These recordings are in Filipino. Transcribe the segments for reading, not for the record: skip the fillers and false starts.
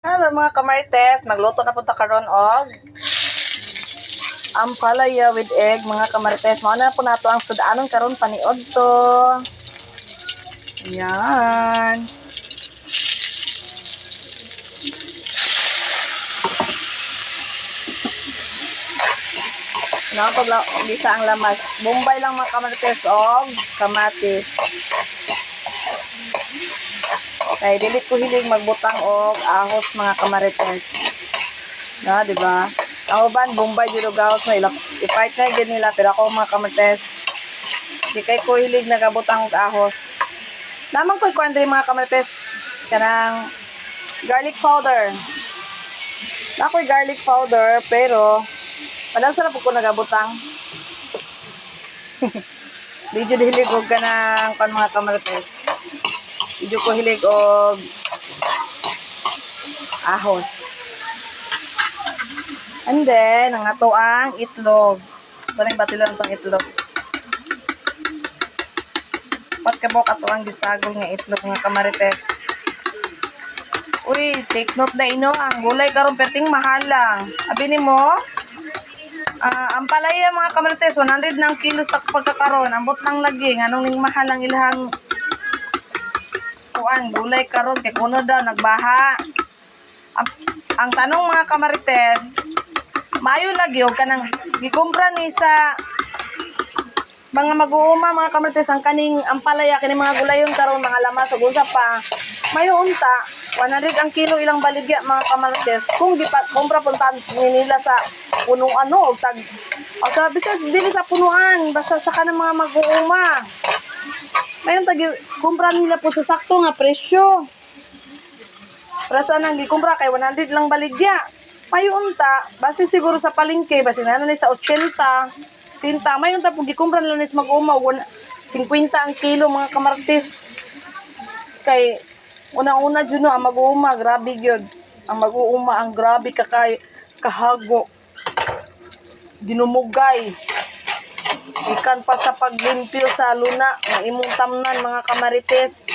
Hello mga kamarites, magluto na punta karon og ampalaya with egg mga kamarites. Mao na po nato ang sudanon karon paniod to. Yan. Nakapag bisa ang lamas. Bombay lang mga kamarites og kamatis. Kaya dili ko hilig magbutang og ahos mga kamarites. Na, di ba? Ako ban Bombay jud og ahos na ilap. I-fight na gid nila pero ako mga kamarites. Di kay ko hilig nagabutang og ahos. Lamang ko'y kuan mga kamarites kanang garlic powder. Ako'y garlic powder pero padang sarap ko nagabutang. Di jud hilig og kanang kan mga kamarites. Di ko hilig og ahos. And then, ang ato ang itlog. Baling batilan itong itlog. Patkabok ato ang gisagol nga itlog mga kamarites. Uy, take note na ino. Ang gulay karon perting mahal lang. Abi ni mo, ang palaya mga kamarites, 100 ng kilo sa pagkakaroon. Ambot lang lagi. Anong ning mahal ang ilahang kuan gulay karon kay kuno daw nagbaha. Ang tanong mga kamarites, mayo lagi og kanang gikumpra ni sa mga mag-uuma mga kamarites ang kaning ampalaya kini mga gulayon karon mga lamas ug usa pa mayo unta 100 ang kilo ilang baligya mga kamarites kung di pa kumpra punta nila sa punuan no og tag sabi sa dili sa punuan basta sa kanang mga mag-uuma mayon tag kumpra nila po sa sakto nga presyo. Para sa nang gikumpra kay 100 lang baligya. Mayo unta, base siguro sa palengke, base na ni sa 80, 30. Mayo unta pug gikumpra nila sa mag-uma 50 ang kilo mga kamarites. Kay una-una jud no ang mag-uma, grabe gyud. Ang mag-uuma ang grabe ka kay kahago. Dinumugay. Ikan pa sa paglimpyo sa luna ng imong tamnan mga kamarites.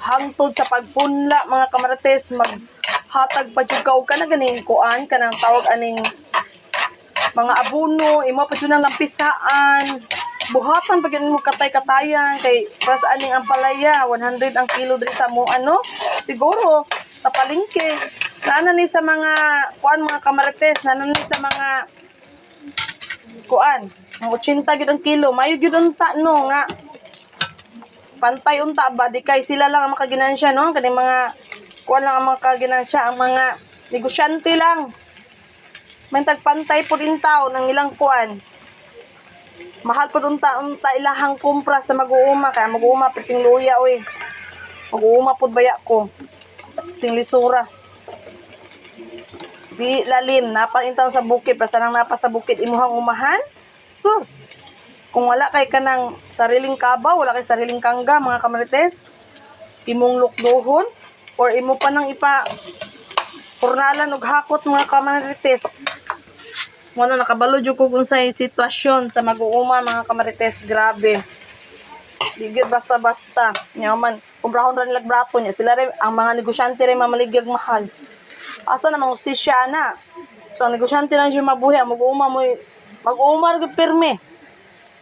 Hangtod sa pagpunla mga kamarites maghatag pa jud ka na ganing kuan kanang tawag aning mga abono imo pa jud nang lampisaan buhatan pag mo katay-katayan kay para sa aning ampalaya 100 ang kilo diri sa mo ano siguro sa palengke nana ni sa mga kuan mga kamarites nana ni sa mga kuan 80 gyud ang kilo mayo gyud unta no nga pantay unta ba di kay sila lang ang makaginansya no kani mga kuan lang ang makaginansya ang mga negosyante lang may tagpantay po din tao ng ilang kuan mahal po unta ilahang kumpra sa mag-uuma kaya mag-uuma piting luya oy mag-uuma pud baya ko ting lisura di lalim napaintaw sa bukid basta nang napa sa bukid imuhang umahan sus. Kung wala kay kanang sariling kabaw, wala kay sariling kangga, mga kamarites, imong lukduhon, or imo pa nang ipa purnalan og hakot mga kamarites. Wala nakabalo jud ko kung sa sitwasyon sa mag-uuma mga kamarites, grabe. Digid basta-basta. Nyaman, kumprahon ra nila brato niya. Sila rin, ang mga negosyante rin mamaligyag mahal. Asa namang ustisya na. So, ang negosyante lang siya mabuhi. Mag-uuma rin pirme.